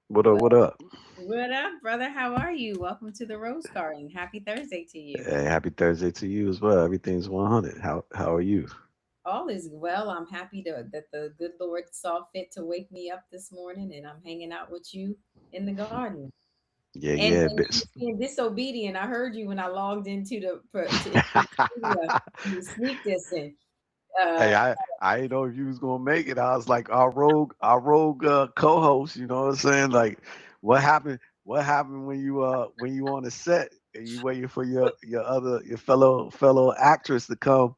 What up? What What up? what up, brother? How are you? Welcome to the Rose Garden. Happy Thursday to you. Hey, happy Thursday to you as well. Everything's 100. How are you? All is well. I'm happy that the good Lord saw fit to wake me up this morning, and I'm hanging out with you in the garden. Yeah, And yeah. you was being disobedient. I heard you when I logged into the studio. You was sneak dissing. Uh, Hey, I didn't know if you was gonna make it. I was like our rogue co-host. You know what I'm saying? Like, what happened? What happened when you on the set and you waiting for your fellow actress to come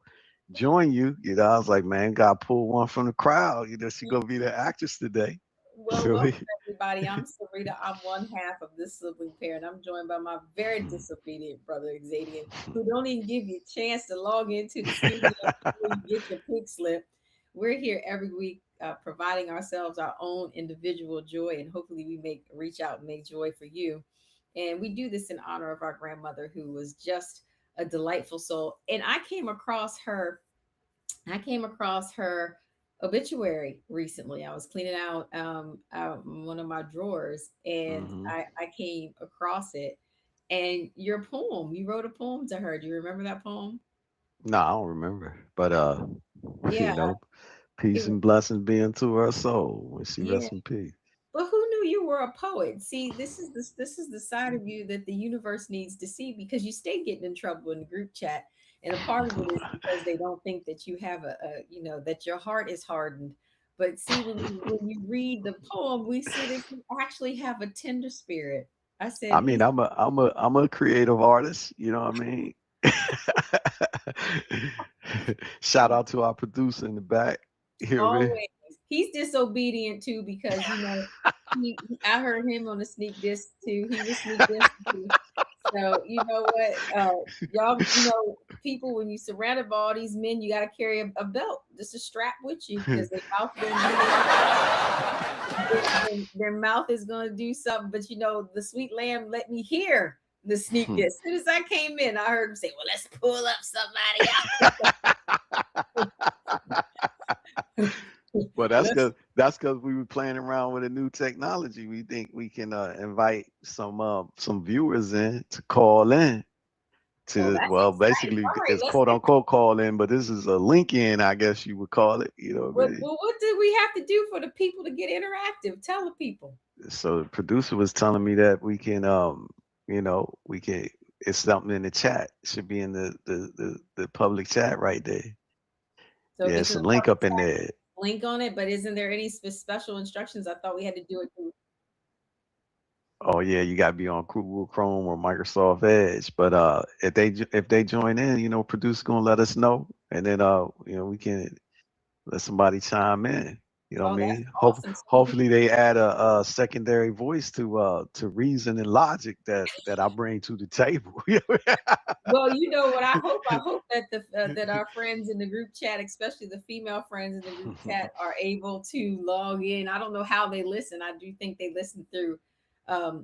join you? You know, I was like, man, got to pull one from the crowd. You know, she gonna be the actress today. Well, Feel welcome me? everybody. I'm Sarita. I'm one half of this sibling pair, and I'm joined by my very disobedient brother Xavier, who don't even give you a chance to log into the studio before you get your pink slip. We're here every week, providing ourselves our own individual joy, and hopefully we make reach out and make joy for you. And we do this in honor of our grandmother, who was just a delightful soul. And I came across her obituary recently. I was cleaning out one of my drawers, and Hmm. I came across it. And your poem, you wrote a poem to her. Do you remember that poem? No, I don't remember. But Yeah, you know, it peace was, and blessings be unto her soul when she yeah. rests in peace. But who knew you were a poet? See, this is the side of you that the universe needs to see, because you stay getting in trouble in the group chat. And a part of it is because they don't think that you have that your heart is hardened. But see, when you read the poem, we see that you actually have a tender spirit. I said I mean, he's I'm a creative artist. You know what I mean? Shout out to our producer in the back. Hear me? always he's disobedient too, because I heard him on a sneak disc too. He was sneak disc too. So you know what, y'all, people, when you surrounded by all these men, you got to carry a belt, just a strap with you, because their mouth is going to do something. But the sweet lamb let me hear the sneak this. As soon as I came in, I heard him say, "Well, let's pull up somebody else." Well, Let's that's because we were playing around with a new technology. We think we can invite some viewers in to call in Oh, to, that's well, exciting. basically All right, it's let's quote get. unquote call in, but this is a link in, I guess you would call it. You know what I mean? What did we have to do for the people to get interactive? Tell the people. So the producer was telling me that we can we can, it's something in the chat. It should be in the public chat right there. So it Yeah, gets it's in a the link public up in chat, there. link on it, but isn't there any special instructions? I thought we had to do it through. Oh yeah, you gotta be on Google Chrome or Microsoft Edge. But if they join in, producer gonna let us know, and then we can let somebody chime in. You know what I Oh, that's mean? awesome. So Hopefully they add a secondary voice to reason and logic that I bring to the table. well, you know what I hope? I hope that that our friends in the group chat, especially the female friends in the group chat, are able to log in. I don't know how they listen. I do think they listen through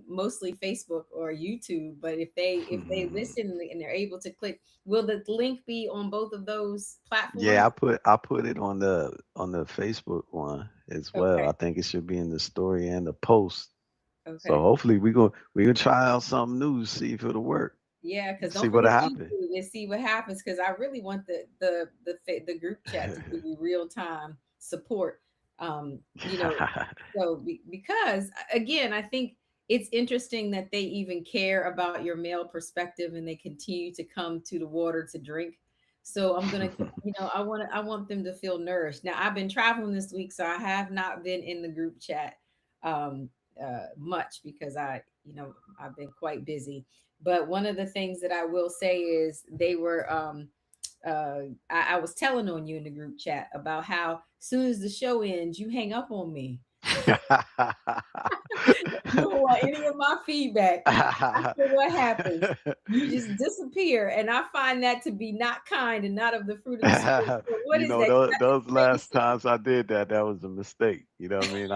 mostly Facebook or YouTube. But if they listen and they're able to click, will the link be on both of those Yeah, platforms? I put it on the Facebook one as well. Okay, I think it should be in the story and the post. So okay. hopefully we gonna try out something new, see if it'll work, Yeah, because see don't what'll forget happen. YouTube and see what happens. Because I really want the group chat to give you real time support. Um, you know, because again, I think it's interesting that they even care about your male perspective, and they continue to come to the water to drink. So I'm gonna, I want them to feel nourished. Now I've been traveling this week, so I have not been in the group chat um, much, because I've been quite busy. But one of the things that I will say is they were I was telling on you in the group chat about how soon as the show ends, you hang up on me. You don't want any of my feedback. After what happens, you just disappear. And I find that to be not kind and not of the fruit of the spirit. So what is that? 'Cause I Those just read last times I did that, that was a mistake. You know what I mean?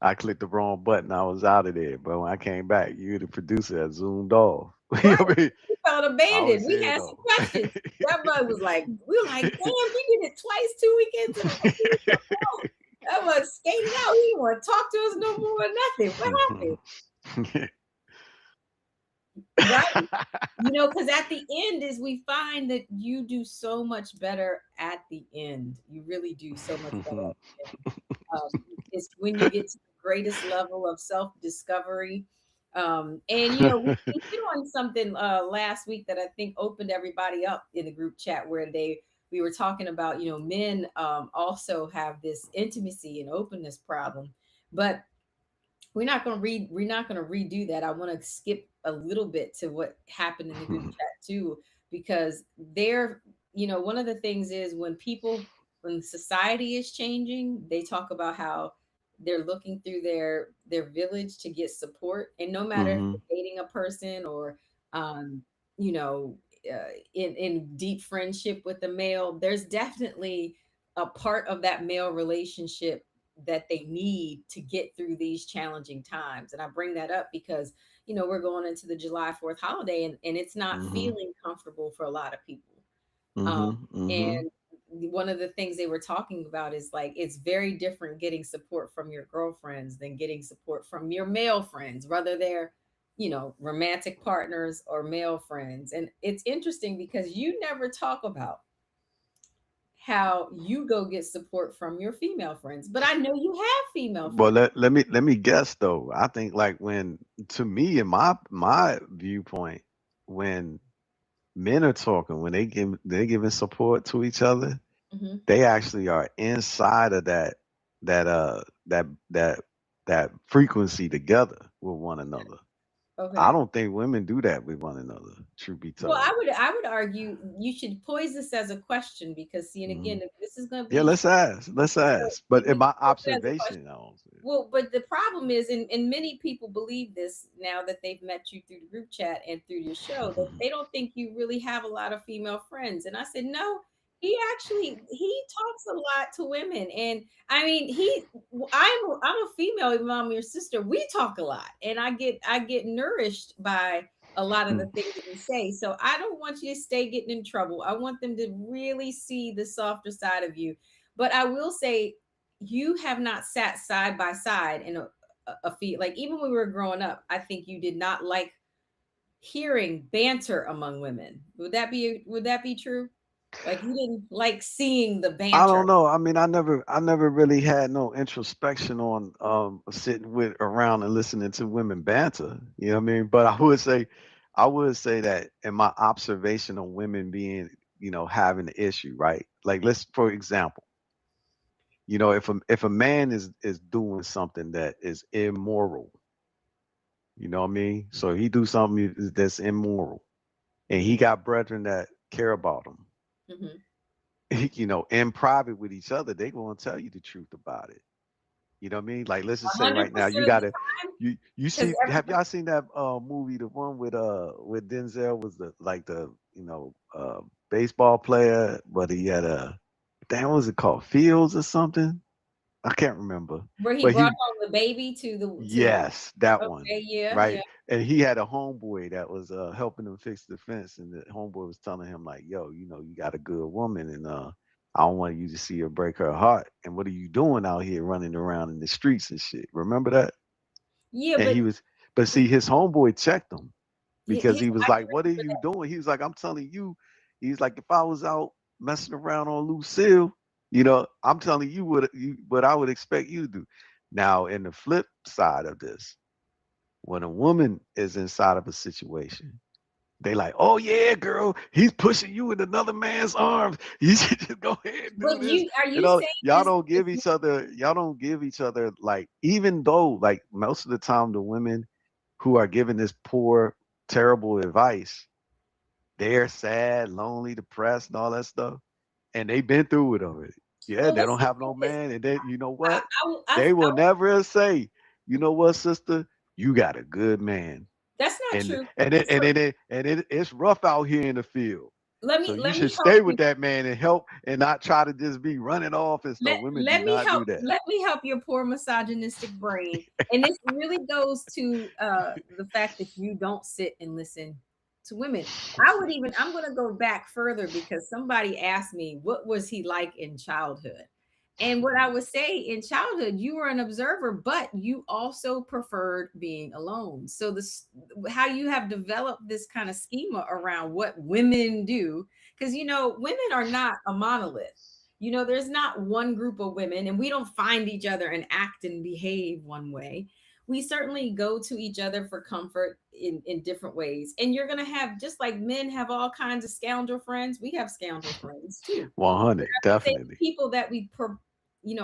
I clicked the wrong button. I was out of there. But when I came back, you, the producer, had zoomed off. Right. I mean, We felt I abandoned. always We say it had some though. questions. That mug was like, we were like, damn, he did it twice, 2 weekends in a row. He was so cold. That mug skated out. He didn't want to talk to us no more or nothing. What happened? Right. Because at the end is we find that you do so much better at the end. You really do so much better at the end. It's when you get to the greatest level of self-discovery. And we hit on something last week that I think opened everybody up in the group chat where we were talking about, men also have this intimacy and openness problem. But we're not going to redo that. I want to skip a little bit to what happened in the group chat too, because one of the things is when society is changing, they talk about how they're looking through their village to get support. And no matter if Hmm. you're dating a person or um you know in deep friendship with a male, there's definitely a part of that male relationship that they need to get through these challenging times. And I bring that up because, we're going into the July 4th holiday, and it's not Hmm. feeling comfortable for a lot of people. Um, Hmm. Hmm. and one of the things they were talking about is like it's very different getting support from your girlfriends than getting support from your male friends, whether they're, romantic partners or male friends. And it's interesting because you never talk about how you go get support from your female friends. But I know you have female Well, friends. let me guess though. I think like when to me in my viewpoint, when men are talking, when they're giving support to each other, Hmm. they actually are inside of that that frequency together with one another. I Okay. don't think women do that with one another, truth be Well, told. I would argue you should pose this as a question because, see, and Hmm. again, if this is going to Yeah, be let's ask. Let's so ask. But in we can my pose it as a question. observation, I don't see it. Well, but the problem is, and many people believe this now that they've met you through the group chat and through your show, that they don't think you really have a lot of female friends. And I said, no, he talks a lot to women. And I mean, I'm a female mom, your sister. We talk a lot, and I get nourished by a lot of the things that we say. So I don't want you to stay getting in trouble. I want them to really see the softer side of you. But I will say you have not sat side by side in a feed. Like even when we were growing up, I think you did not like hearing banter among women. Would that be true? Like you didn't like seeing the I banter. don't know. I mean, I never really had no introspection on sitting with around and listening to women banter. You know what I mean? But I would say that in my observation of women being, having the issue, right? Like let's for example, if a man is doing something that is immoral, you know what I mean? So he do something that's immoral, and he Hmm. got brethren that care about him. Hmm. In private with each other, they gonna tell you the truth about it. You know what I mean? Like let's just say hundred right now, percent you of the gotta time, you because see have y'all seen that movie, the one with Denzel was the baseball player, but he had a damn what was it called? Fields or something? I can't remember. where he But brought he home the baby to the. yes, that one. Okay, yeah, Right. yeah. And he had a homeboy that was helping him fix the fence, and the homeboy was telling him like, yo, you got a good woman, and I don't want you to see her break her heart. And what are you doing out here running around in the streets and shit? Remember that? Yeah, And but he was but see his homeboy checked him because he was I like, can what are remember you that. doing? He was like, I'm telling you, he's like, if I was out messing around on Lucille, I'm telling you what I would expect you to do. Now, in the flip side of this, when a woman is inside of a situation, they like, oh yeah, girl, he's pushing you in another man's arms. You should just go ahead and do But this. are you saying Y'all this? don't give each other, like, even though like most of the time the women who are giving this poor, terrible advice, they're sad, lonely, depressed, and all that stuff. And they've been through it already. Yeah, Well, they let's don't look have no at this. man. And then you know I, what? I, will- I, They will I, never say, you know what, sister, you got a good man that's not and true. and it So and it's rough out here in the field. let So me you let me should help stay with you. that man and help and not try to just be running off and stuff. Women do not do that. Let me help your poor misogynistic brain. And this really goes to the fact that you don't sit and listen to women. I'm going to go back further because somebody asked me, what was he like in childhood? And what I would say, in childhood, you were an observer, but you also preferred being alone. So this, how you have developed this kind of schema around what women do, because women are not a monolith. There's not one group of women, and we don't find each other and act and behave one way. We certainly go to each other for comfort in different ways. And you're going to have, just like men have all kinds of scoundrel friends, we have scoundrel friends too. 100, Say definitely. people that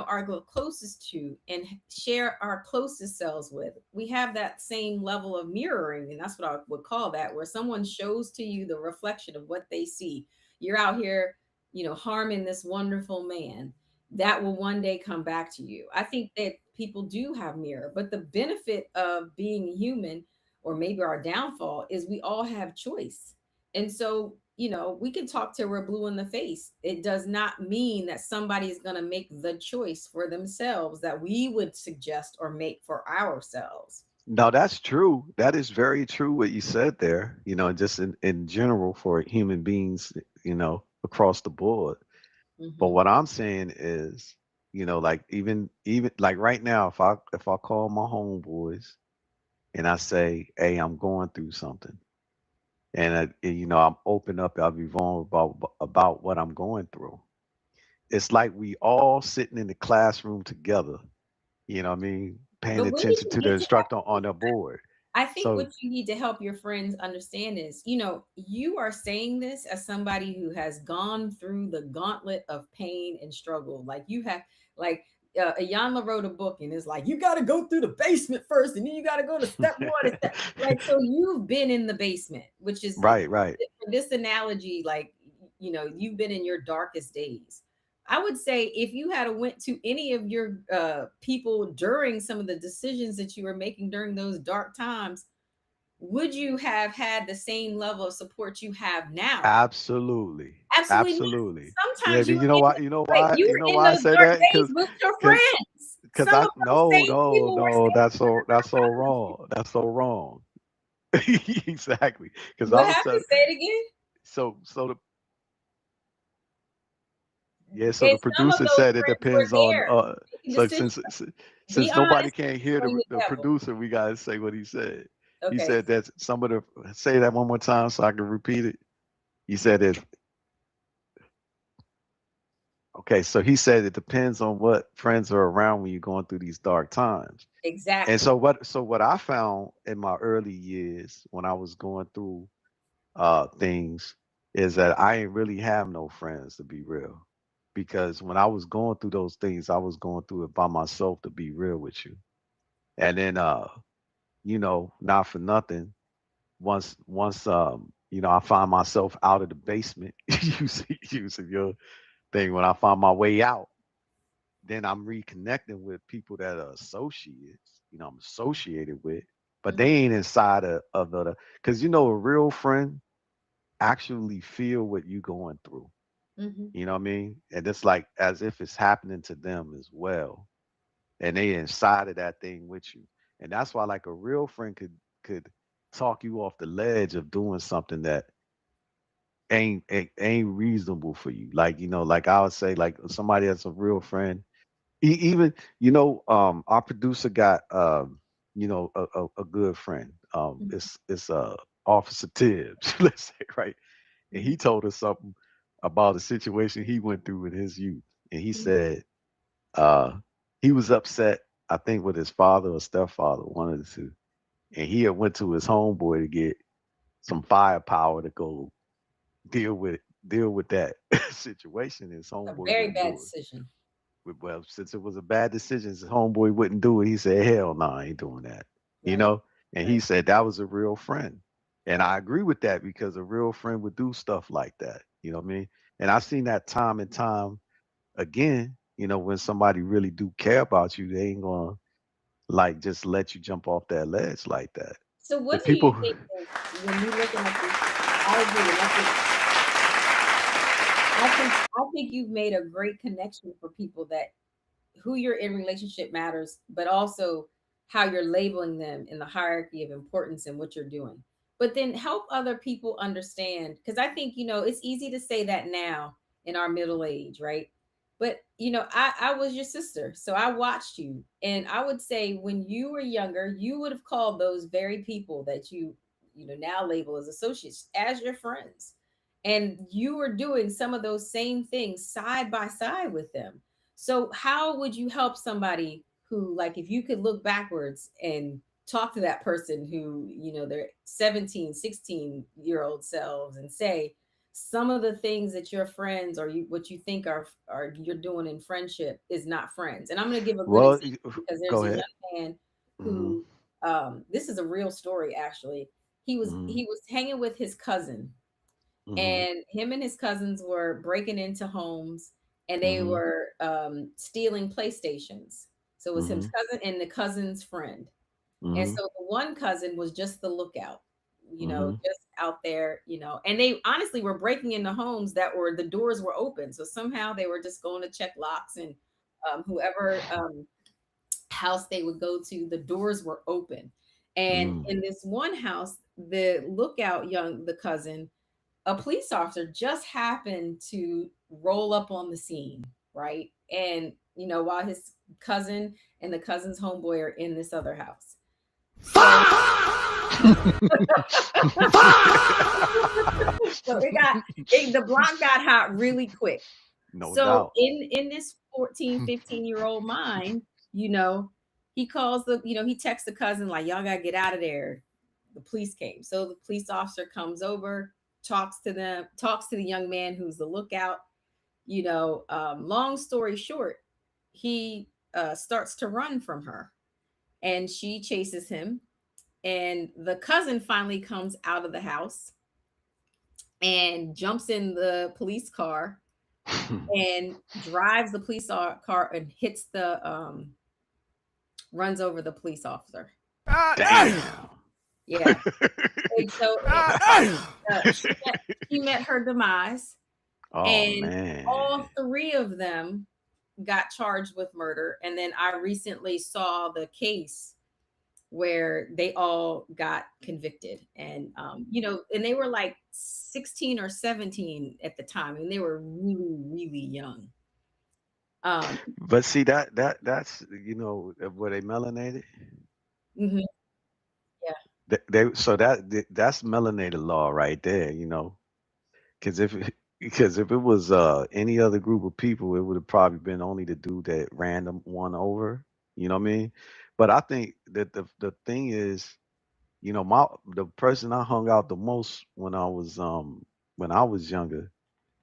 are closest to and share our closest selves with, we have that same level of mirroring. And that's what I would call that, where someone shows to you the reflection of what they see. You're out here, harming this wonderful man, that will one day come back to you. I think that people do have mirror, but the benefit of being human, or maybe our downfall, is we all have choice. And so, we can talk till we're blue in the face. It does not mean that somebody is going to make the choice for themselves that we would suggest or make for ourselves. No, that's true. That is very true what you said there, just in general for human beings, across the board. But Hmm. what I'm saying is, like even like right now, if I call my homeboys and I say, "Hey, I'm going through something," and I'm open up, I'll be vulnerable about what I'm going through. It's like we all sitting in the classroom together. You know what I mean? Paying But what did attention you to the get to instructor on the board. I think So what you need to help your friends understand is, you are saying this as somebody who has gone through the gauntlet of pain and struggle. Like you have, like, Ayanla wrote a book and it's like, you got to go through the basement first and then you got to go to step one. And step, like, so you've been in the basement, which is, right, right. for this analogy, like, you've been in your darkest days. I would say if you had went to any of your people during some of the decisions that you were making during those dark times, would you have had the same level of support you have now? Absolutely. Absolutely not. Absolutely. Yeah, Sometimes but you know why? You know why? you You know were in why I those say dark that? days with your Cause, friends. cause Some I of those no, same no, people were no. standing That's so with your friends. wrong. That's so wrong. Exactly. Because I What was happened? telling. Say it again. So the yeah. So And the some of producer those said it friends were depends on. there making So decisions. Be since nobody honest can and hear blame the the devil. producer, we gotta say what he said. He Okay. said that some of the say that one more time so I can repeat it. He said it. Okay, so he said it depends on what friends are around when you're going through these dark times. And Exactly. so what I found in my early years when I was going through things is that I ain't really have no friends, to be real. Because when I was going through those things, I was going through it by myself, to be real with you. And then not for nothing, once I find myself out of the basement using your thing, when I find my way out, then I'm reconnecting with people that are associates, I'm associated with, but they Mhm, ain't inside of the, because a real friend actually feel what you going through. mhm. You know what I mean? And it's like as if it's happening to them as well. And they inside of that thing with you. And that's why like a real friend could talk you off the ledge of doing something that ain't reasonable for you. Like, like I would say, like somebody that's a real friend. Even our producer got a good friend. Mhm, It's Officer Tibbs, let's say, right? And mhm, he told us something about a situation he went through in his youth. And he mhm. said uh he was upset, I think, with his father or stepfather, one of the two. And he had went to his homeboy to get some firepower to go deal with deal with that situation. His A homeboy very wouldn't bad do it. decision. Well, since it was a bad decision, his homeboy wouldn't do it. He said, "Hell no, I ain't doing that." You Right. know, and he Right. said that was a real friend, and I agree with that because a real friend would do stuff like that. You know what I mean? And I've seen that time and time again. When somebody really do care about you, they ain't gonna like just let you jump off that ledge like that. So The what do people, you think is, when you looking at this? I agree. And I think you've made a great connection for people, that who you're in relationship matters, but also how you're labeling them in the hierarchy of importance and what you're doing. but then help other people understand. Because I think, it's easy to say that now in our middle age, right? But I was your sister, so I watched you, and I would say when you were younger, you would have called those very people that you now label as associates as your friends, and you were doing some of those same things side by side with them. So how would you help somebody who, like, if you could look backwards and talk to that person who, their 17, 16-year-old selves, and say some of the things that your friends, or what you think are you're doing in friendship, is not friends. And I'm going to give a good Well, example, because there's go a ahead. young man Mm-hmm. who, this is a real story actually. he was Mm-hmm. he was hanging with his cousin, Mm-hmm. and him and his cousins were breaking into homes, and they Mm-hmm. were stealing PlayStations. So it was his Mm-hmm. cousin and the cousin's friend. And Mm-hmm. so the one cousin was just the lookout, Mm-hmm. just out there, and they honestly were breaking into homes that were, the doors were open. So somehow they were just going to check locks, and whoever house they would go to, the doors were open. And Mm-hmm. in this one house, the lookout, the cousin, a police officer just happened to roll up on the scene, right? And while his cousin and the cousin's homeboy are in this other house. So so the block got hot really quick. No So doubt. in this 14, 15-year-old mind, you know, he calls he texts the cousin, like, y'all gotta get out of there. The police came. So the police officer comes over, talks to the young man who's the lookout. Long story short, he starts to run from her, and she chases him. And the cousin finally comes out of the house and jumps in the police car and drives the car and runs over the police officer. Damn. Yeah. And so she met her demise, Oh and man. all three of them got charged with murder. And then I recently saw the case where they all got convicted, and and they were like 16 or 17 at the time, and they were really, really young. um But see that's were they melanated? mhm, yeah. They so that's melanated law right there, because because if it was any other group of people, it would have probably been only the dude that ran them one over. You know what I mean? But I think that the thing is, the person I hung out the most when I was younger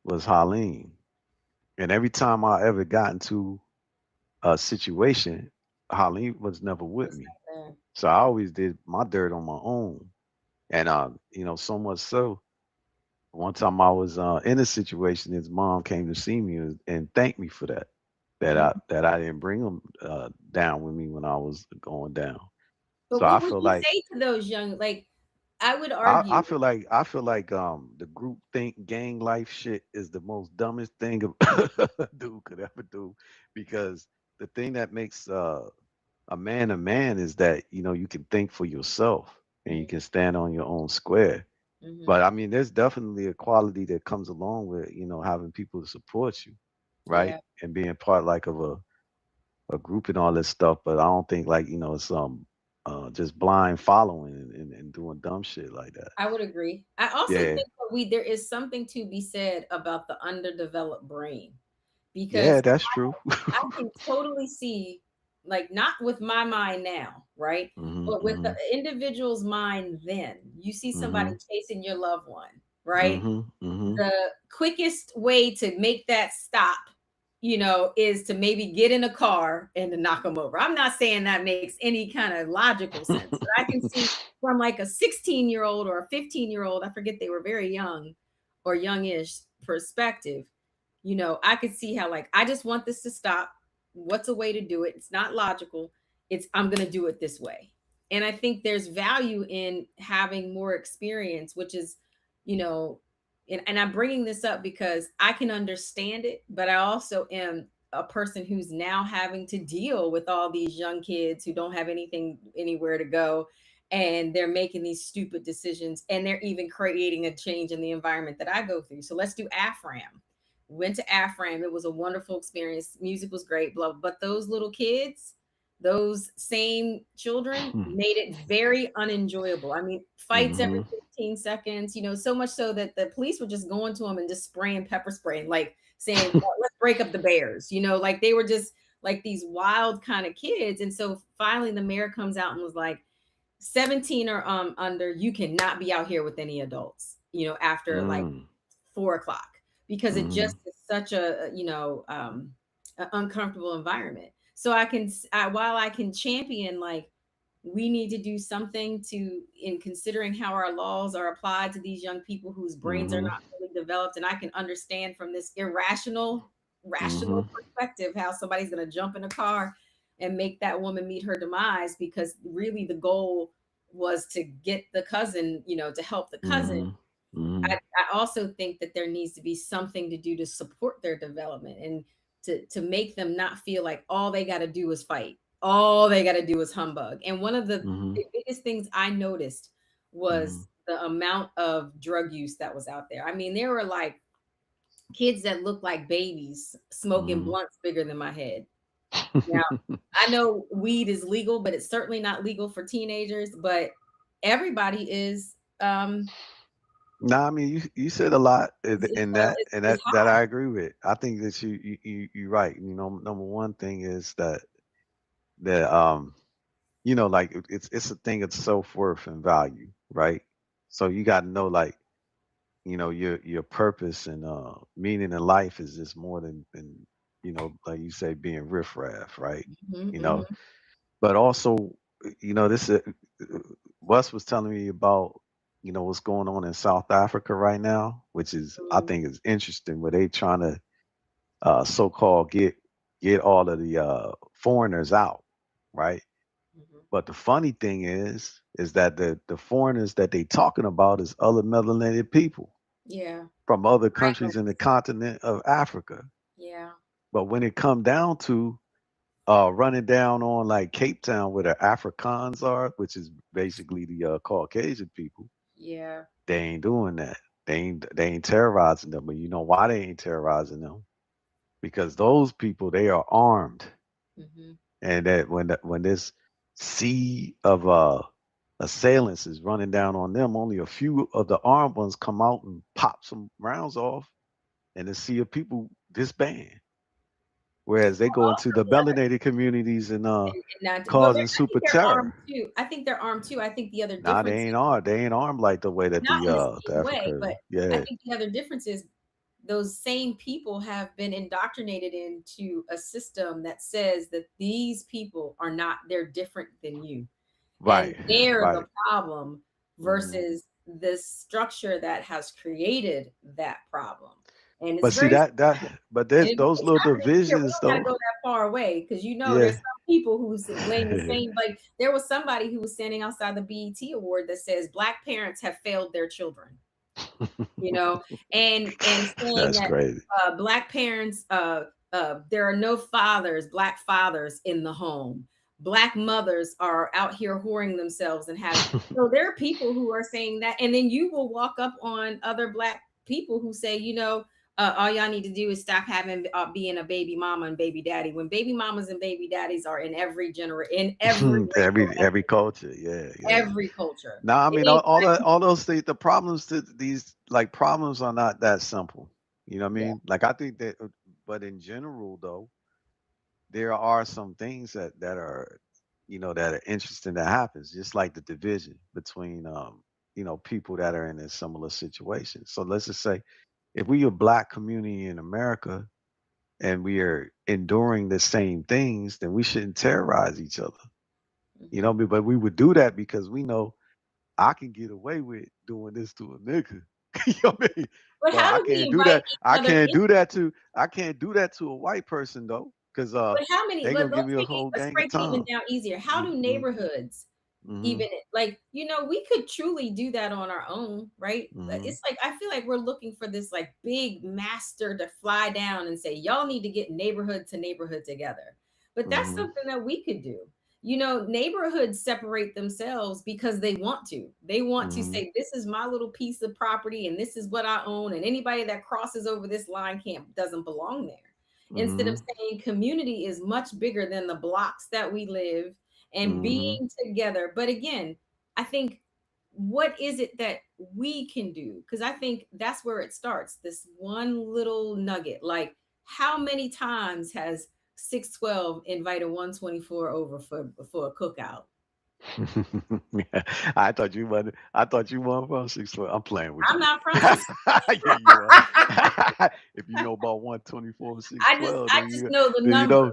was Harleen. And every time I ever got into a situation, Harleen was never with It's me. not bad. So I always did my dirt on my own. And so much so, one time I was in a situation, his mom came to see me and thanked me for that. Mhm. That I didn't bring him down with me when I was going down. But So I what would feel you like say to those young, like, I would argue. I feel like the group think gang life shit is the most dumbest thing a dude could ever do, because the thing that makes a man is that you can think for yourself and you Mhm, can stand on your own square. mhm, But I mean, there's definitely a quality that comes along with having people to support you, right? yeah. And being part like of a group and all this stuff. But I don't think like it's just blind following and doing dumb shit like that. I would agree. I also Yeah, think that there is something to be said about the underdeveloped brain, yeah, because that's true. I can totally see, like, not with my mind now, right? Mhm, But with the mhm, individual's mind then. You see somebody mhm, chasing your loved one, right? mhm, mhm. The quickest way to make that stop, is to maybe get in a car and to knock them over. I'm not saying that makes any kind of logical sense, but I can see from like a 16-year-old or a 15-year-old, I forget, they were very young or youngish perspective. I could see how, like, I just want this to stop. What's a way to do it? It's not logical. I'm going to do it this way. And I think there's value in having more experience, which is, you know, and I'm bringing this up because I can understand it, but I also am a person who's now having to deal with all these young kids who don't have anywhere to go. and they're making these stupid decisions, and they're even creating a change in the environment that I go through. So let's do AFRAM. Went to AFRAM. It was a wonderful experience. Music was great, blah. But those little kids, those same children, made it very unenjoyable. I mean, fights every Mm-hmm. 15 seconds, so much so that the police were just going to them and just spraying pepper spray, like saying, "Oh, let's break up the bears," like they were just like these wild kind of kids. And so finally the mayor comes out and was like, 17 or under, you cannot be out here with any adults, after like Mm. 4 o'clock, because it Mm-hmm. just is such a uncomfortable environment. So while I can champion, like, we need to do something to in considering how our laws are applied to these young people whose brains are Mm-hmm. not fully developed. And I can understand from this irrational, Mm-hmm. rational perspective how somebody's going to jump in a car and make that woman meet her demise, because really the goal was to get the cousin, to help the cousin. Mm-hmm. Mm-hmm. I also think that there needs to be something to do to support their development, and to make them not feel like all they got to do is fight. All they got to do is humbug. And one of Mm-hmm. the biggest things I noticed Mm-hmm. was the amount of drug use that was out there. I mean, there were like kids that looked like babies smoking Mm-hmm. blunts bigger than my head. Now, I know weed is legal, but it's certainly not legal for teenagers. But everybody is, No, I mean you said a lot in that is, and is that I agree with. I think that you're right. Number one thing is that like it's a thing of self worth and value, right? So you got to know, like, your purpose and meaning in life is just more than like you say, being riffraff, right? Mhm, You know, mhm. but also, this Wes was telling me about what's going on in South Africa right now, which is, I Mm, think, is interesting, where they trying to so-called get all of the foreigners out, right? mhm. But the funny thing is that the foreigners that they talking about is other melanated people Yeah, from other countries in the migrants. continent of Africa. Yeah, But when it come down to running down on like Cape Town, where the Afrikaans are, which is basically the Caucasian people, yeah. they ain't doing that. They ain't terrorizing them. But you know why they ain't terrorizing them? Because those people, they are armed, Mhm. and that when this sea of assailants is running down on them, only a few of the armed ones come out and pop some rounds off, and the sea of people disband. Whereas they Well, go into also the the other, melanated communities and and not well, causing I super think they're armed terror. too. I think they're armed too. I think the other Nah, they difference ain't is armed. They ain't armed like the way that not in the the same way, but Africa. I Yeah. think the other difference is those same people have been indoctrinated into a system that says that these people are not, they're different than you, and Right. they're the Right. problem, Hmm. versus the structure that has created that problem. And it's But see very that simple. but And there's those it's little happening here. We divisions don't got to though. go that far away, because there's Yeah. some people who's laying the same. Like, there was somebody who was standing outside the BET award that says Black parents have failed their children, you know, and saying That's that crazy. Black parents, there are no fathers, Black fathers in the home. Black mothers are out here whoring themselves and having. So there are people who are saying that, and then you will walk up on other Black people who say, all y'all need to do is stop having being a baby mama and baby daddy, when baby mamas and baby daddies are in every racial, every culture. Yeah, yeah. every culture. Now, I It mean, ain't Black all people. those things, the problems that these like problems are not that simple. You know what I Yeah. mean? Like I think that, but in general though, there are some things that are, that are interesting that happens, just like the division between people that are in a similar situation. So let's just say, if we a black community in America and we are enduring the same things, then we shouldn't terrorize each other. Mhm. But we would do that because we know I can get away with doing this to a nigga. You know what I mean? But But how I do we can't do invite that. each I other can't in? do that to I can't do that to a white person though, because But how many? they gonna give me a whole Let's gang of break it even time. down easier. How do Mm-hmm. neighborhoods Mm-hmm. even, like, we could truly do that on our own, right? Mm-hmm. It's like I feel like we're looking for this like big master to fly down and say, y'all need to get neighborhood to neighborhood together. But that's Mm-hmm. something that we could do. neighborhoods separate themselves because they want to. They want to Mm-hmm. say, this is my little piece of property and this is what I own. And anybody that crosses over this line doesn't belong there. Instead of Mm-hmm. saying community is much bigger than the blocks that we live and Mm-hmm. being together. But again, I think, what is it that we can do? Because I think that's where it starts. This one little nugget. Like, how many times has 612 invited 124 over for a cookout? Yeah, I thought you wanted. I thought you wanted from 612. I'm playing with I'm you. not from 6. Yeah, you are. If you know about 124 six I just twelve, I then just you know the then you number. know.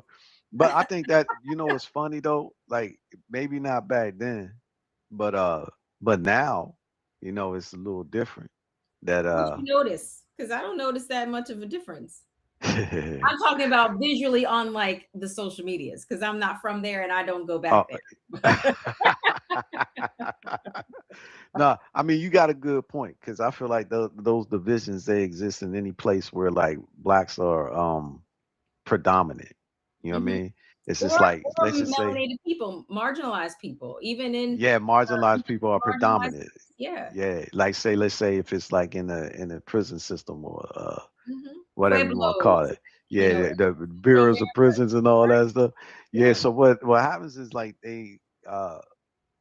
But I think that it's funny though. Like maybe not back then, but now, it's a little different. That What you notice? Because I don't notice that much of a difference. I'm talking oh, about visually on like the social medias, because I'm not from there and I don't go back there. no, I mean you got a good point because I feel like those divisions they exist in any place where like blacks are predominant. You know what I Mhm. mean? It's just like Or let's just say, melanated people, marginalized people, even in yeah, marginalized people are marginalized. predominant. Yeah. Yeah, like say let's say if it's like in a prison system or whatever you want to call Pueblos, it. Yeah, the from bureaus there, of prisons and all that stuff. Yeah, yeah. so what happens is like they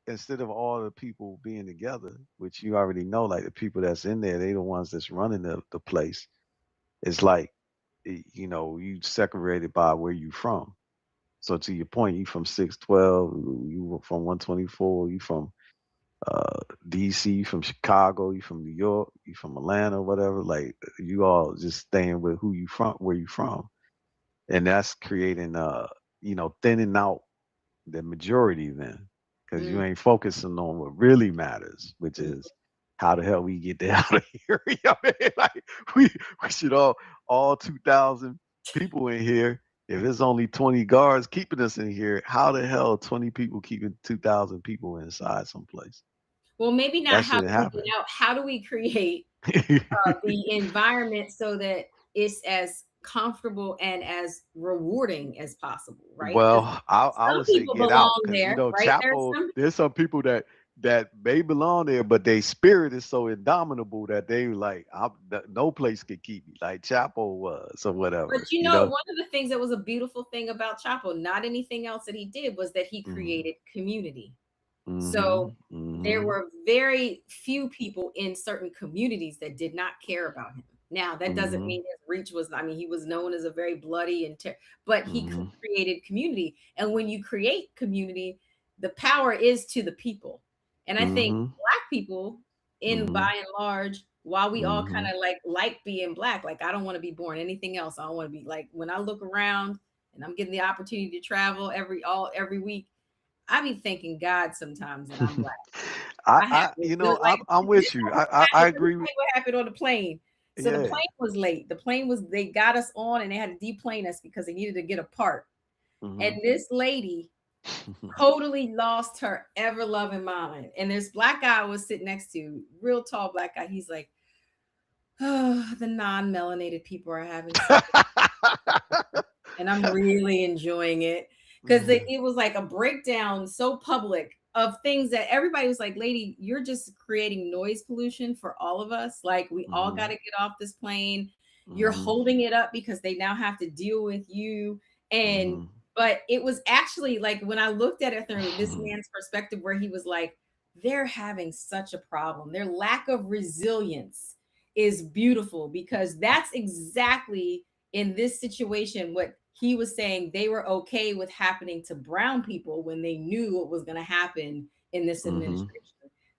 instead of all the people being together, which you already know, like the people that's in there, they the ones that's running the place. It's like you separated by where you from. So to your point, you from 612, you were from 124, you from DC, you from Chicago, you from New York, you from Atlanta, whatever. Like you all just staying with who you from, where you from, and that's creating thinning out the majority then, because you Mm, ain't focusing on what really matters, which mm. is how the hell we get the out of here. You know what I mean? Like we should all 2,000 people in here. If it's only 20 guards keeping us in here, how the hell 20 people keeping 2,000 people inside someplace? Well, maybe not That how do shouldn't we get happen. out. How do we create the environment so that it's as comfortable and as rewarding as possible, right? Because Well, I some would say people get out belong because there, right? There's Chapo. some. There's some people that may belong there, but their spirit is so indomitable that they like no place could keep me like Chapo was or But whatever. one of the things that was a beautiful thing about Chapo, not anything else that he did, was that he Hmm. created community. So Hmm. there Hmm. were very few people in certain communities that did not care about him. Now, that doesn't Hmm. mean his reach was, I mean, he was known as a very bloody but he Hmm. created community. And when you create community, the power is to the people. And I think Hmm. Black people, in Hmm. by and large, while we all kind Hmm. of like being Black, like I don't want to be born anything else. I don't want to be like, when I look around and I'm getting the opportunity to travel every week, I be thanking God sometimes that I'm Black. I have a good, like, I'm this with you. I let me agree tell with. you what happened on the plane. So the Yeah. plane was late. They got us on and they had to deplane us because they needed to get a part. And Hmm. this lady totally lost her ever loving mind. And this Black guy I was sitting next to, real tall Black guy. He's like, oh, the non-melanated people are having such and I'm really enjoying it because it was like a breakdown so public of things that everybody was like, lady, you're just creating noise pollution for all of us. Like, we all got to Hmm. get off this plane. You're Hmm. holding it up because they now have to deal with you. And, Hmm. but it was actually like when I looked at it through this man's perspective, where he was like, they're having such a problem. Their lack of resilience is beautiful because that's exactly in this situation what he was saying. They were okay with happening to brown people when they knew what was going to happen in this Hmm. administration.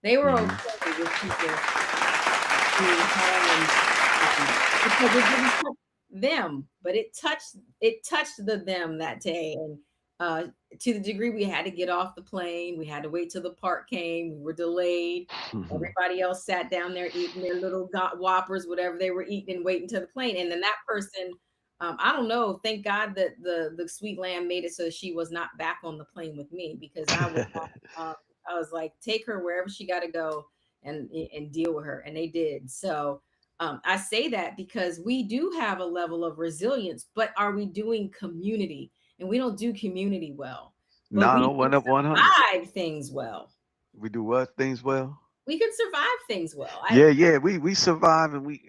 They were Hmm. okay with people being harmed, because it didn't touch them, but it touched the them that day. And uh, to the degree we had to get off the plane, we had to wait till the part came. We were delayed. Hmm. Everybody else sat down there eating their little whoppers, whatever they were eating, and waiting to the plane. And then that person, I don't know. Thank God that the sweet lamb made it so she was not back on the plane with me, because I would not. I was like, take her wherever she got to go and deal with her, and they did. So I say that because we do have a level of resilience, but are we doing community? And we don't do community well. but No, we no, can 100. survive things well. We do what things well. We can survive things well. Yeah, yeah, we survive and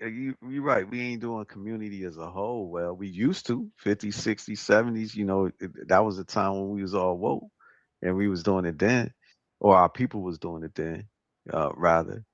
you right. We ain't doing community as a whole. Well, we used to 50s, 60s, 70s. That was the time when we was all woke, and we was doing it then, or our people was doing it then, rather.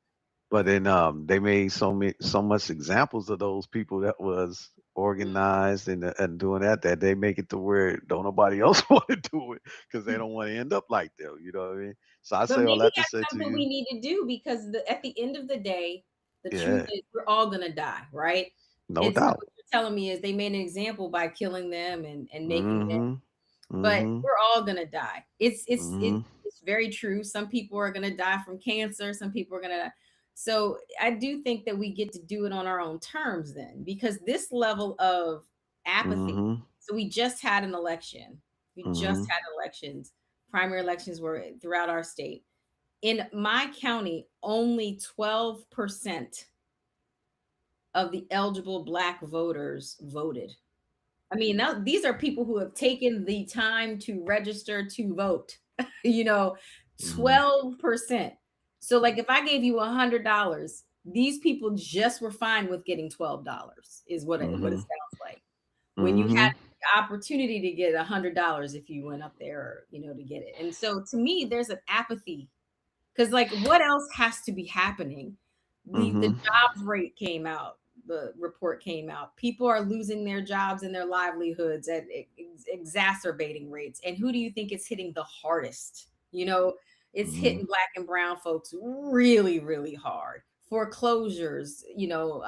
But then they made so much examples of those people that was organized and doing that they make it to where don't nobody else want to do it because they don't want to end up like them. You know what I mean? So I But say all maybe that to say that's to something you, we need to do because at the end of the day, the truth yeah, is we're all gonna die, right? no And so doubt. what you're telling me is they made an example by killing them and making them, Mm-hmm. but Mm-hmm. we're all gonna die. Mm-hmm. It's very true. Some people are gonna die from cancer, some people are gonna die. So I do think that we get to do it on our own terms then, because this level of apathy. Mm-hmm. So we just had an election. We just Mm-hmm. had elections. Primary elections were throughout our state. In my county, only 12% of the eligible Black voters voted. I mean, now these are people who have taken the time to register to vote, you know, Mm-hmm. 12%. So, like, if I gave you $100, these people just were fine with getting $12, is what it Mm-hmm. sounds like. When you had Mm-hmm. the opportunity to get $100 if you went up there, to get it. And so, to me, there's an apathy because, like, what else has to be happening? The Mm-hmm. jobs rate came out. The report came out. People are losing their jobs and their livelihoods at exacerbating rates. And who do you think is hitting the hardest? It's Mm-hmm. hitting Black and brown folks really, really hard. Foreclosures, repo.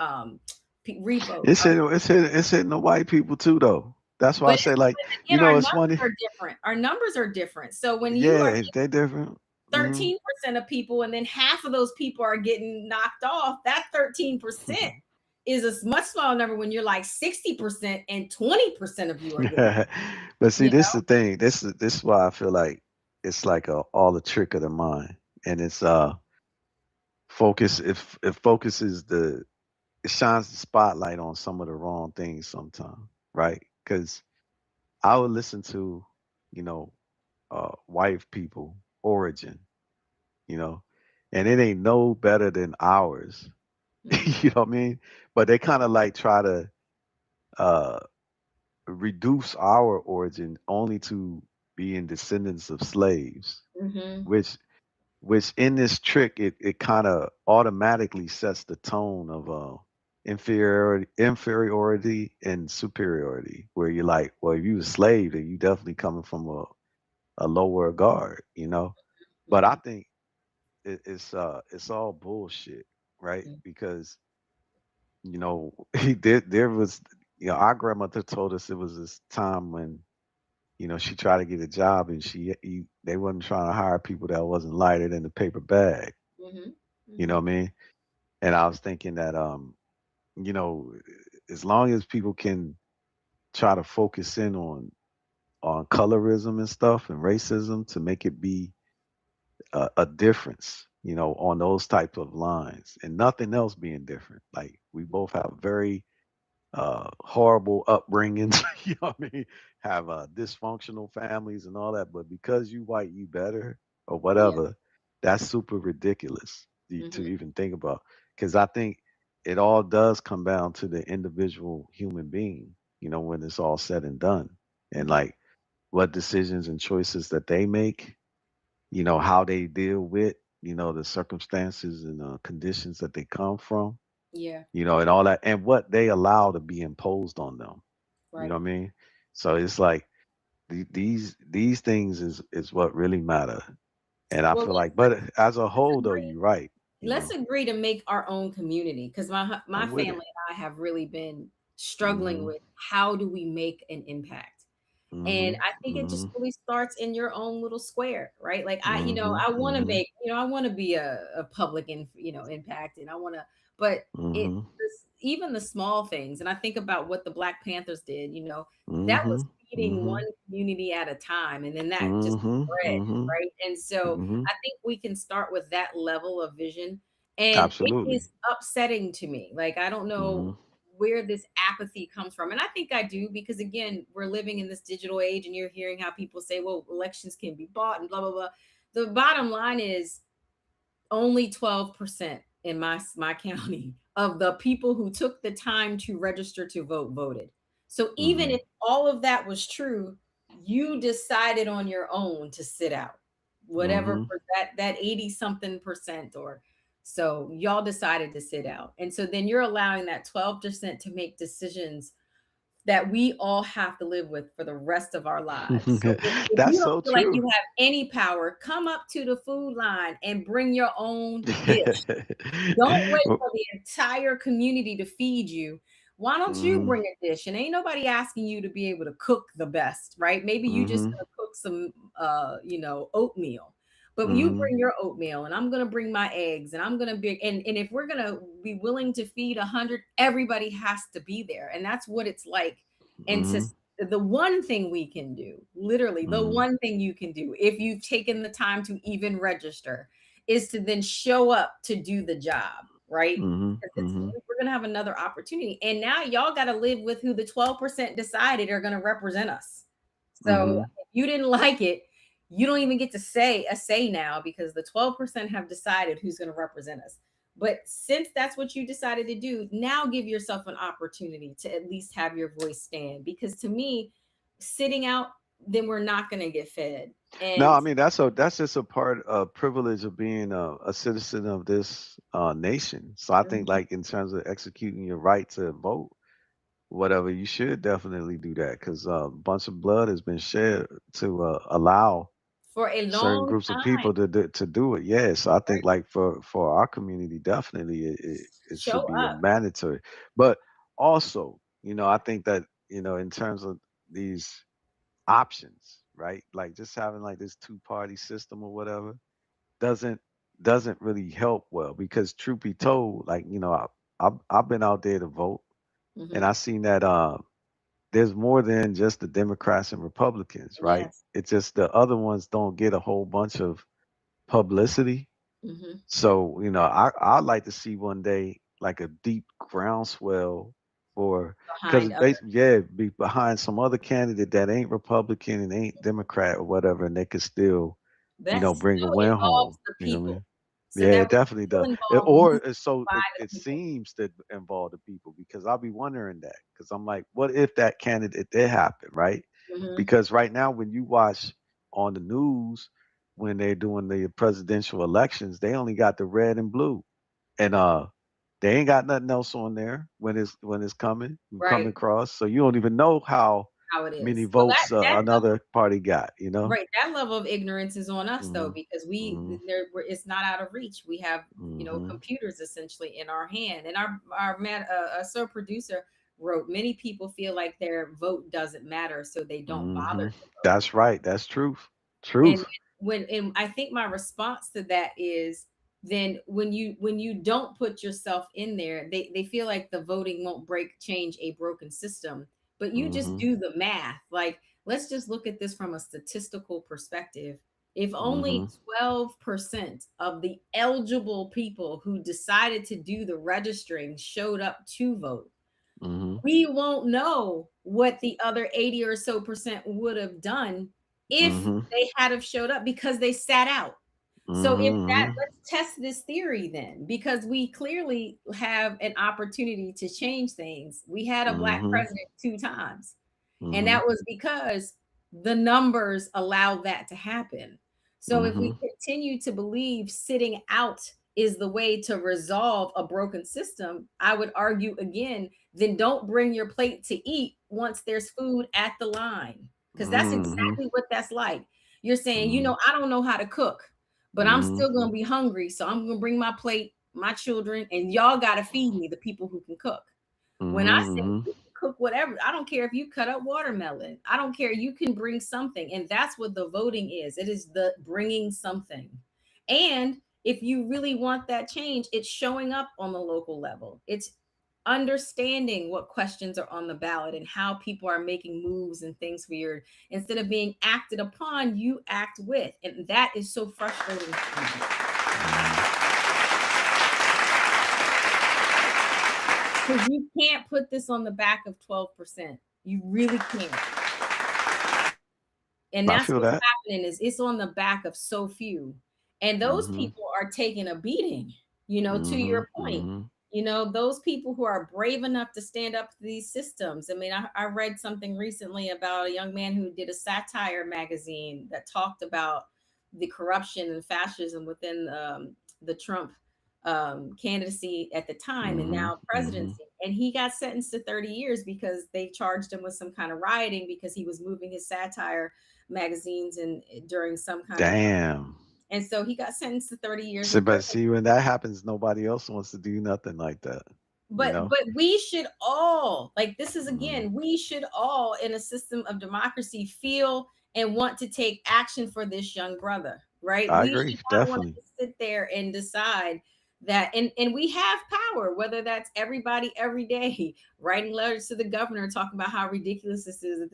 It's hitting the white people too though. That's why I say like, But again, our it's numbers funny. are different. Our numbers are different. So when you are Yeah, they're different. Mm-hmm. 13% of people, and then half of those people are getting knocked off. That 13% is a much smaller number when you're like 60% and 20% of you are getting, But see, you this is know? the thing. This is why I feel like it's like all the trick of the mind, and it's focus. If it focuses it shines the spotlight on some of the wrong things sometimes, right? Because I would listen to, you know, white people origin, you know, and it ain't no better than ours. Mhm. You know what I mean? But they kind of like try to uh reduce our origin only to being descendants of slaves, Mhm. which in this trick it kind of automatically sets the tone of inferiority and superiority, where you're like, well, if you a slave, then you definitely coming from a lower guard, you know. But I Mhm. think it's all bullshit, right? Mhm. Because there was, our grandmother told us it was this time when, she tried to get a job and they wasn't trying to hire people that wasn't lighter than the paper bag. Mhm. You know what Mhm. I mean? And I was thinking that, you know, as long as people can try to focus in on colorism and stuff and racism to make it be a difference, on those type of lines and nothing else being different. Like we both have very horrible upbringings, you know what I mean? Have dysfunctional families and all that, but because you white, you better or Yeah. whatever. That's super ridiculous to Mhm. even think about. Because I think it all does come down to the individual human being, when it's all said and done, and Mhm. like what decisions and choices that they make, how they deal with, the circumstances and conditions that they come from, Yeah. and all that, and what they allow to be imposed on them. You know Right. what I mean? So it's like these things is what really matter. And I Well, feel like, but as a let's whole, though, agree. you're right. Let's agree to make our own community because my I'm with family it. and I have really been struggling Hmm. with how do we make an impact. And Hmm. I think it Hmm. just really starts in your own little square, right? Like Hmm. I want to Hmm. make, I want to be a public impact, and I want to, but Hmm. even the small things. And I think about what the Black Panthers did, that Hmm. was feeding one Hmm. community at a time, and then that just Hmm. spread, Hmm. right? And so Hmm. I think we can start with that level of vision. And it Absolutely. is upsetting to me. Like, I don't Hmm. know where this apathy comes from. And I think I do, because again, we're living in this digital age and you're hearing how people say, well, elections can be bought and blah, blah, blah. The bottom line is only 12% in my county of the people who took the time to register to vote voted. So even if all of that was true, you decided on your own to sit out, whatever that 80 something percent, or so y'all decided to sit out. And so then you're allowing that 12% to make decisions that we all have to live with for the rest of our lives. So if you That's don't so feel like you true. have any power, come up to the food line and bring your own dish. Don't wait for the entire community to feed you. Why don't you Mhm, bring a dish? And ain't nobody asking you to be able to cook the best, right? Maybe you just mhm, gonna cook some oatmeal. But you mhm, bring your oatmeal and I'm gonna bring my eggs and I'm gonna be and if we're gonna be willing to feed 100, everybody has to be there. And that's what it's like. And to mhm, the one thing we can do, literally the mhm, one thing you can do if you've taken the time to even register, is to then show up to do the job, right? mhm, It's, mhm, we're gonna have another opportunity, and now y'all got to live with who the 12% decided are gonna represent us. So mhm, if you didn't like it, you don't even get to say a say now, because the 12% have decided who's gonna represent us. But since that's what you decided to do, now give yourself an opportunity to at least have your voice stand. Because to me, sitting out, then we're not gonna get fed. No, And I mean that's just a part of privilege of being a citizen of this nation. So I think Mhm. like in terms of executing your right to vote, whatever, you should definitely do that because a bunch of blood has been shed to allow For a certain long groups of time, people to do it. Yeah, so I think right? like for our community, definitely it should Show be a up. mandatory. But also, I think that in terms of these options, right? Like just having like this two-party system or whatever doesn't doesn't really help well because truth be told, like I've been out there to vote and Hmm. I seen that there's more than just the Democrats and Republicans, right? Yes. It's just the other ones don't get a whole bunch of publicity. Hmm. So, I'd like to see one day like a deep groundswell for because Behind it's other. basically, yeah, be behind some other candidate that ain't Republican and ain't Democrat or whatever, and they could still, That bring a still win involves home. the You know what I people. mean? So Yeah, that it would definitely still does. involve Or moving it's so by it the people. seems to involve the people because I'll be wondering that because I'm like, what if that candidate did happen, right? Hmm. Because right now, when you watch on the news when they're doing the presidential elections, they only got the red and blue, and they ain't got nothing else on there when it's coming Right. across. So you don't even know how How it many is. Well, votes another party got. You know? right, that level of ignorance is on us though, Hmm. because Hmm. it's not out of reach. We have, Hmm. computers essentially in our hand. And our man, sir producer wrote, many people feel like their vote doesn't matter, so they don't bother Hmm. to vote. That's right. That's truth. And Truth. and I think my response to that is, then when you don't put yourself in there, they feel like the voting won't break change a broken system. But you just Hmm. do the math. Like, let's just look at this from a statistical perspective. If only Hmm. 12% of the eligible people who decided to do the registering showed up to vote, Hmm. we won't know what the other 80 or so percent would have done if Hmm. they had have showed up, because they sat out. So if that, Hmm. let's test this theory then, because we clearly have an opportunity to change things. We had a black Hmm. president 2 times, and Hmm. that was because the numbers allowed that to happen. So if we Hmm. continue to believe sitting out is the way to resolve a broken system, I would argue again, then don't bring your plate to eat once there's food at the line. Because that's Hmm. exactly what that's like. You're saying, Hmm. I don't know how to cook, but I'm Hmm. still going to be hungry. So I'm going to bring my plate, my children, and y'all got to feed me, the people who can cook. When I say Hmm. you can cook whatever, I don't care if you cut up watermelon. I don't care. You can bring something. And that's what the voting is. It is the bringing something. And if you really want that change, it's showing up on the local level. It's understanding what questions are on the ballot and how people are making moves and things for your, instead of being acted upon, you act with. And that is so frustrating to me. Hmm. because you can't put this on the back of 12%. You really can't. And I that's feel what's that. happening is it's on the back of so few. And those Mm-hmm. people are taking a beating, to Mm-hmm. your point. Mm-hmm. Those people who are brave enough to stand up to these systems. I mean, I read something recently about a young man who did a satire magazine that talked about the corruption and fascism within the Trump candidacy at the time and Mm-hmm. now Mm-hmm. presidency. And he got sentenced to 30 years because they charged him with some kind of rioting because he was moving his satire magazines and during some kind of Damn. and so he got sentenced to 30 years So, in but prison. see, when that happens, nobody else wants to do nothing like that. You but know. but we should all, like, this is Mm. again, we should all in a system of democracy feel and want to take action for this young brother, right? I We agree, should not want definitely. to sit there and decide that, and we have power, whether that's everybody every day writing letters to the governor talking about how ridiculous this is.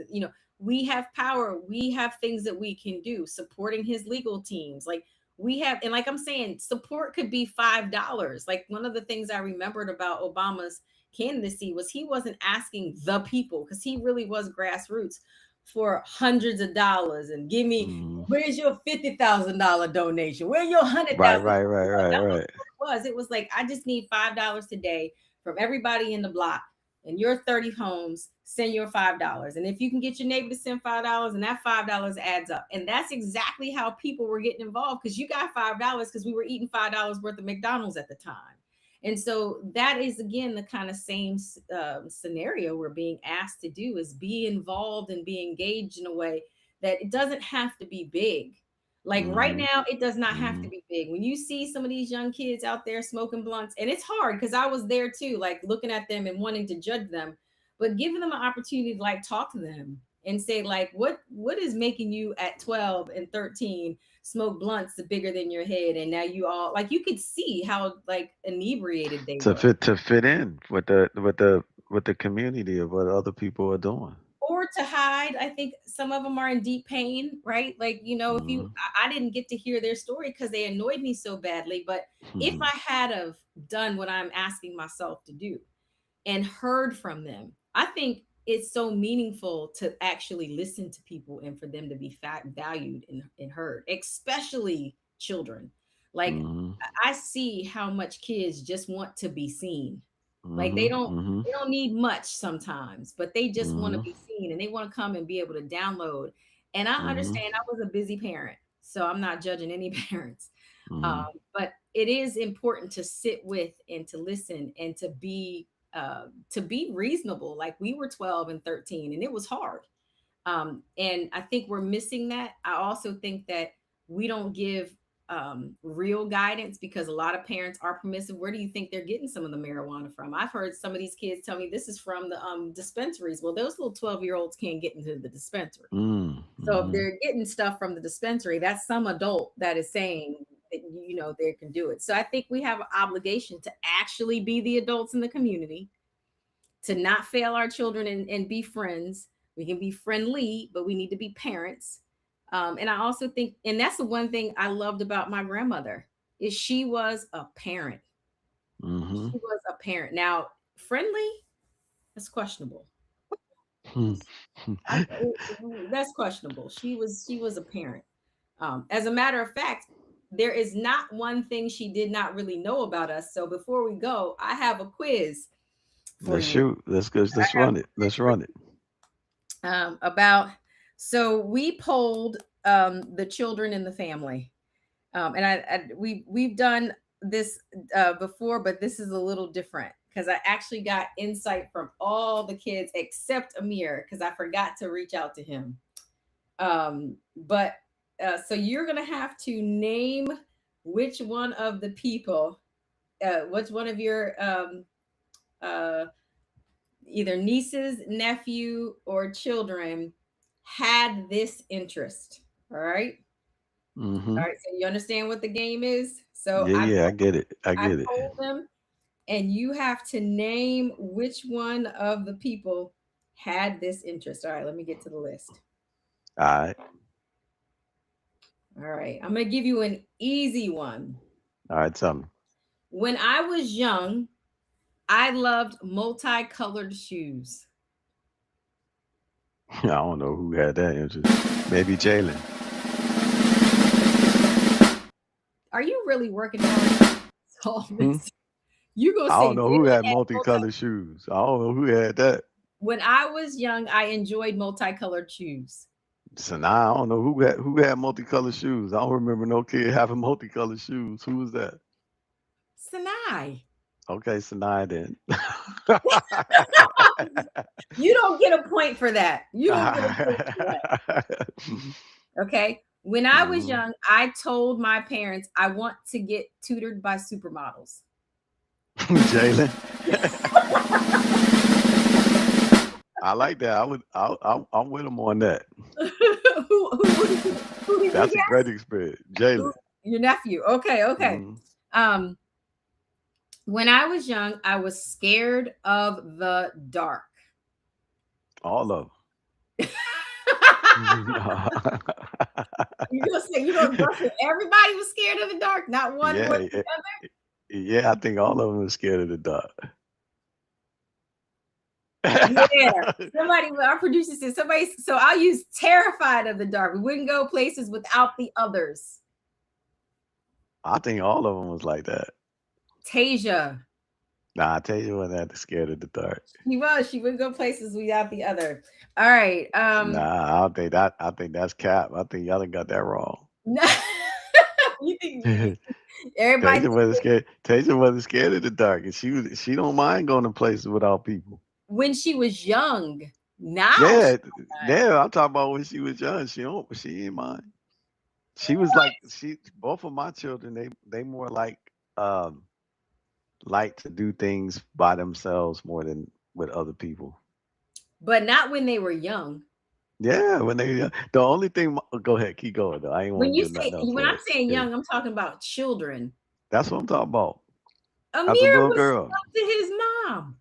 We have power, we have things that we can do, supporting his legal teams, like we have. And like I'm saying, support could be $5. Like, one of the things I remembered about Obama's candidacy was he wasn't asking the people, because he really was grassroots, for hundreds of dollars and give me, Mm. where's your $50,000 donation, where your hundred Right, thousand right, right, right, that right. was it was like, I just need $5 today from everybody in the block, and your 30 homes, send your $5. And if you can get your neighbor to send $5, and that $5 adds up. And that's exactly how people were getting involved, because you got $5 because we were eating $5 worth of McDonald's at the time. And so that is again the kind of same scenario we're being asked to do, is be involved and be engaged in a way that it doesn't have to be big. Like right Mm-hmm. now, it does not have Mm-hmm. to be big. When you see some of these young kids out there smoking blunts, and it's hard because I was there too, like looking at them and wanting to judge them, but giving them an opportunity to like talk to them and say, like, what is making you at 12 and 13 smoke blunts bigger than your head? And now you all, like, you could see how like inebriated they To were. fit in with the community of what other people are doing. Or to hide. I think some of them are in deep pain, right? Like, if you, Mm-hmm. I didn't get to hear their story because they annoyed me so badly. But if I had have done what I'm asking myself to do and heard from them, I think it's so meaningful to actually listen to people and for them to be valued and heard, especially children. Like, Mm-hmm. I see how much kids just want to be seen. Like, Mm-hmm. Mm-hmm. they don't need much sometimes, but they just want to Mm-hmm. be seen and they want to come and be able to download. And I Mm-hmm. understand I was a busy parent, so I'm not judging any parents. Mm-hmm. But it is important to sit with and to listen and to be reasonable. Like, we were 12 and 13 and it was hard. And I think we're missing that. I also think that we don't give real guidance, because a lot of parents are permissive. Where do you think they're getting some of the marijuana from? I've heard some of these kids tell me this is from the dispensaries. Well, those little 12-year-olds can't get into the dispensary. So if Mm-hmm. they're getting stuff from the dispensary, that's some adult that is saying that, they can do it. So I think we have an obligation to actually be the adults in the community, to not fail our children and be friends. We can be friendly, but we need to be parents. And I also think, and that's the one thing I loved about my grandmother, is she was a parent. Mm-hmm. She was a parent. Now, friendly, that's questionable. I, that's questionable. She was a parent. As a matter of fact, there is not one thing she did not really know about us. So before we go, I have a quiz for Let's you. shoot. Let's go. Let's run it. Let's run it. About, so we polled the children in the family, and we've done this before, but this is a little different because I actually got insight from all the kids except Amir, because I forgot to reach out to him. But so you're gonna have to name which one of the people, which one of your uh, either nieces, nephew, or children had this interest. All right. Mm-hmm. All right. So you understand what the game is? So Yeah, I yeah, I get it. I I get it. told them, and you have to name which one of the people had this interest. All right, let me get to the list. All right. All right. I'm gonna give you an easy one. All right, tell me. When I was young, I loved multicolored shoes. I don't know who had that interest. Maybe Jalen. Are you really working hard? All Hmm? this. You gonna I don't say know who Jalen had had multi? multicolored shoes. I don't know who had that. When I was young, I enjoyed multicolored shoes. So now I don't know who had multicolored shoes. I don't remember no kid having multicolored shoes. Who was that? Sanai. Okay, Sanaa then. You don't get a point for that. You don't get a point for that. Okay. When I was Mhm. young, I told my parents I want to get tutored by supermodels. Jalen. I like that. I'm with him on that. Who did you That's a get? great experience. Jalen. Your nephew. Okay, okay. Mhm. Um, when I was young, I was scared of the dark. All of them. You gonna say everybody was scared of the dark, not one more Yeah, than the yeah, I think all of them are scared of the dark. Yeah, somebody, our producer said somebody. So I'll use terrified of the dark. We wouldn't go places without the others. I think all of them was like that. Tasia, Nah, I tell you what, that scared of the dark. he was. She wouldn't go places without the other. All right. Nah, I don't think that. I think that's cap. I think y'all done got that wrong. No, you think everybody Tasia wasn't scared of the dark, and she don't mind going to places without people. when she was young. Now, Yeah, yeah. I'm talking about when she was young. She ain't mind. She was both of my children. They more like to do things by themselves more than with other people. but not when they were young. Yeah, when the only thing. Go ahead, keep going though. I ain't When want to you do say nothing else. when I'm saying Yeah, young, I'm talking about children. that's what I'm talking about. As a Amir little was girl. stuck to his mom.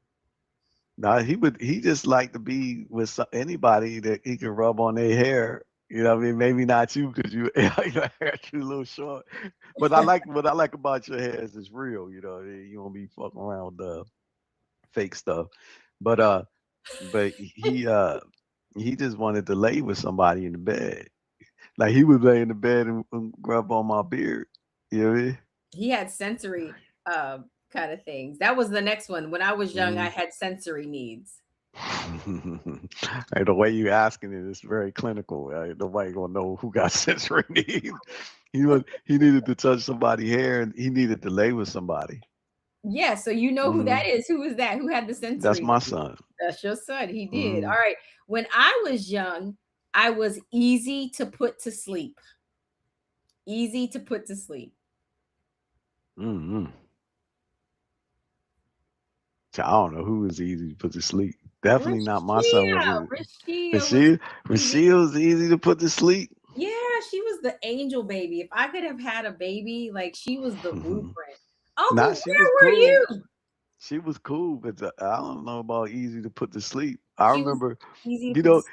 Nah, he just like to be with anybody that he can rub on their hair. You know what I mean? Maybe not you because your hair too a little short. But I like what I like about your hair is it's real. You know, you don't be fucking around with the fake stuff. But he just wanted to lay with somebody in the bed. Like he would lay in the bed and rub on my beard. You know what I mean? He had sensory kind of things. That was the next one. When I was young, I Mhm. had sensory needs. Hey, the way you asking it is very clinical. Nobody gonna know who got sensory needs. He needed to touch somebody's hair and he needed to lay with somebody. Yeah, so you know who that Mhm. is. Who is that? Who had the That's sensory my needs? son. That's your son. He did. All Mhm. right. When I was young, I was easy to put to sleep. Easy to put to sleep. Mhm. So I don't know who was easy to put to sleep. Definitely not my son was Rashia. it. Rashia was Rasheed, easy. Rasheed was easy to put to sleep. Yeah, she was the angel baby. If I could have had a baby, like she was the blueprint. Nah, Uncle, she was where were cool. you? She was cool, but I don't know about easy to put to sleep. I She was remember, easy to put to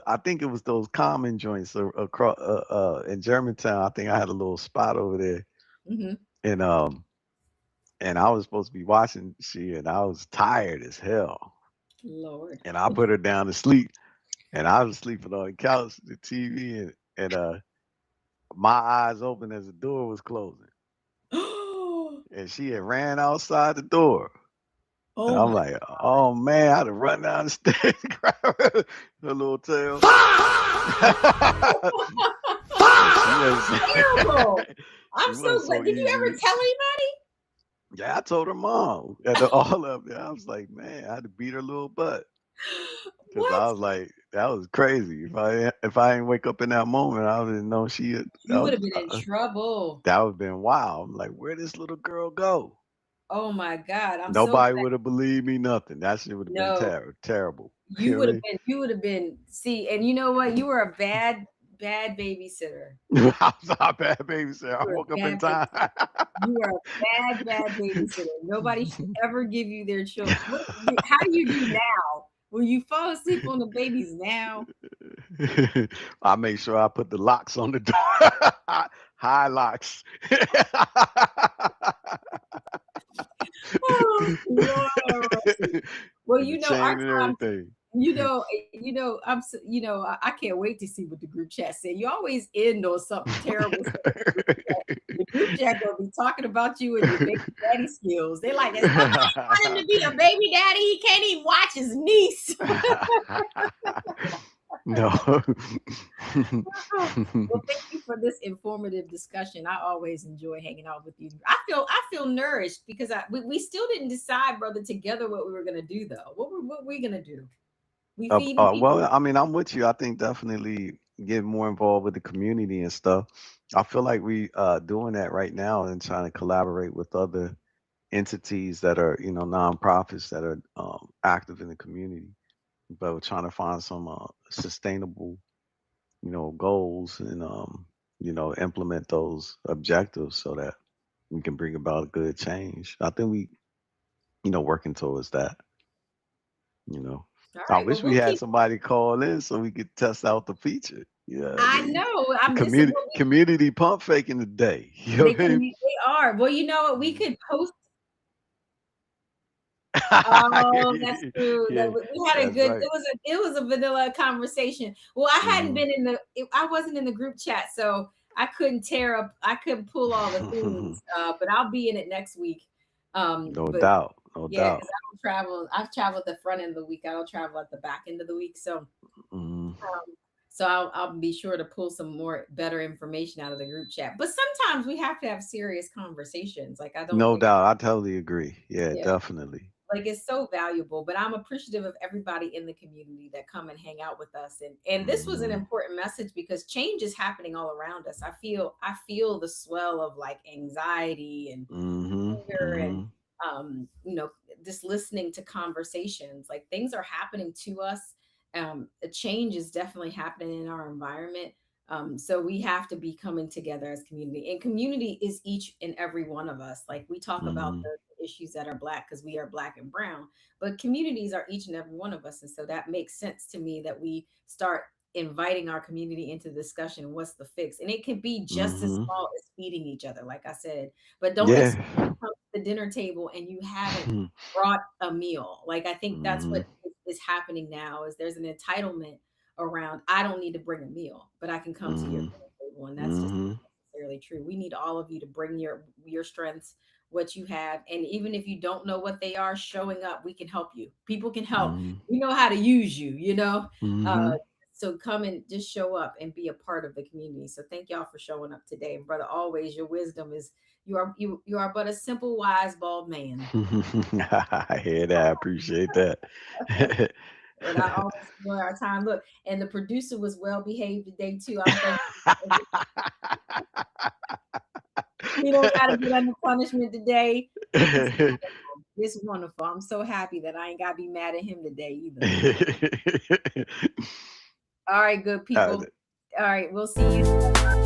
I think it was those common joints across in Germantown. I think I had a little spot over there, sleep. Hmm. and I was supposed to be watching she, and I was tired as hell, Lord. and I put her down to sleep, and I was sleeping on the couch, the TV, and my eyes open as the door was closing, Oh and she had ran outside the door. And I'm my like, oh man, I had to run down the stairs, grab her little tail. She was terrible. she I'm wasn't so glad. so Did you ever easy. tell anybody? Yeah, I told her mom at all of it. I was like, man, I had to beat her little butt because What? I was like, that was crazy. If I didn't wake up in that moment, I didn't know she had. You would have been in trouble. That would have been wild. I'm like, where this little girl go? Oh my God. I'm so Nobody glad. would have believed me. Nothing. That shit would have been No, terrible. You you know what would I have mean? been, you would have been, see, and you know what? You were a bad babysitter. I was not a bad babysitter. I You were woke a up in bad time. babysitter. You are a bad babysitter. Nobody should ever give you their children. How do you do now? Will you fall asleep on the babies now? I make sure I put the locks on the door. High locks. Oh, Lord have mercy. Well, With the our chain and time, everything. I can't wait to see what the group chat said. You always end on something terrible. The group chat gonna be talking about you and your baby daddy skills. They like, somebody want him to be a baby daddy. He can't even watch his niece. No. Well, thank you for this informative discussion. I always enjoy hanging out with you. I feel nourished because we still didn't decide, brother, together what we were gonna do though. What we gonna do? We feeding people. Well, I mean, I'm with you. I think definitely get more involved with the community and stuff. I feel like we doing that right now and trying to collaborate with other entities that are, nonprofits that are active in the community. But we're trying to find some sustainable, goals and implement those objectives so that we can bring about good change. I think we, working towards that. You know, All I right. Well, wish we we'll had keep. somebody call in so we could test out the feature. Yeah, I I mean, know. the This is community what community pump faking the day. You know they what I mean? can. They are. Well, you know what? We Mm. could post. Oh, that's true. Yeah, We had a that's good. right. It was a vanilla conversation. Well, I hadn't Hmm. been in I wasn't in the group chat, so I couldn't tear up. I couldn't pull all the things. But I'll be in it next week. No But doubt, no yeah, doubt. because I don't travel. I've traveled the front end of the week. I don't travel at the back end of the week. Mm. So I'll be sure to pull some more better information out of the group chat. But sometimes we have to have serious conversations. Like I don't No think. doubt. I totally agree. Yeah, Yeah. definitely. Like it's so valuable, but I'm appreciative of everybody in the community that come and hang out with us. And this was an Hmm. important message because change is happening all around us. I feel the swell of like anxiety and Hmm. fear and Hmm. just listening to conversations. Like things are happening to us. A change is definitely happening in our environment. So we have to be coming together as community, and community is each and every one of us. Like we talk about Hmm. the issues that are black because we are black and brown, but communities are each and every one of us. And so that makes sense to me that we start inviting our community into discussion. What's the fix? And it can be just as Hmm. small as feeding each other, like I said, but don't Yeah. expect to come to the dinner table and you haven't brought a meal. Like I think that's Hmm. what is happening now is there's an entitlement around I don't need to bring a meal, but I can come to your Hmm. dinner table. And that's just Hmm. not necessarily true. We need all of you to bring your strengths, what you have. And even if you don't know what they are, showing up, we can help you. People can help. Hmm. We know how to use you, Uh, Hmm. so come and just show up and be a part of the community. So thank y'all for showing up today. And brother, always your wisdom is you are but a simple, wise, bald man. I hear that. I appreciate that. And I always enjoy our time. Look, and the producer was well behaved today too. I'm thankful. He don't got to get under punishment today. It's wonderful. It's wonderful. I'm so happy that I ain't got to be mad at him today either. All right, good Uh, people. All right, we'll see you.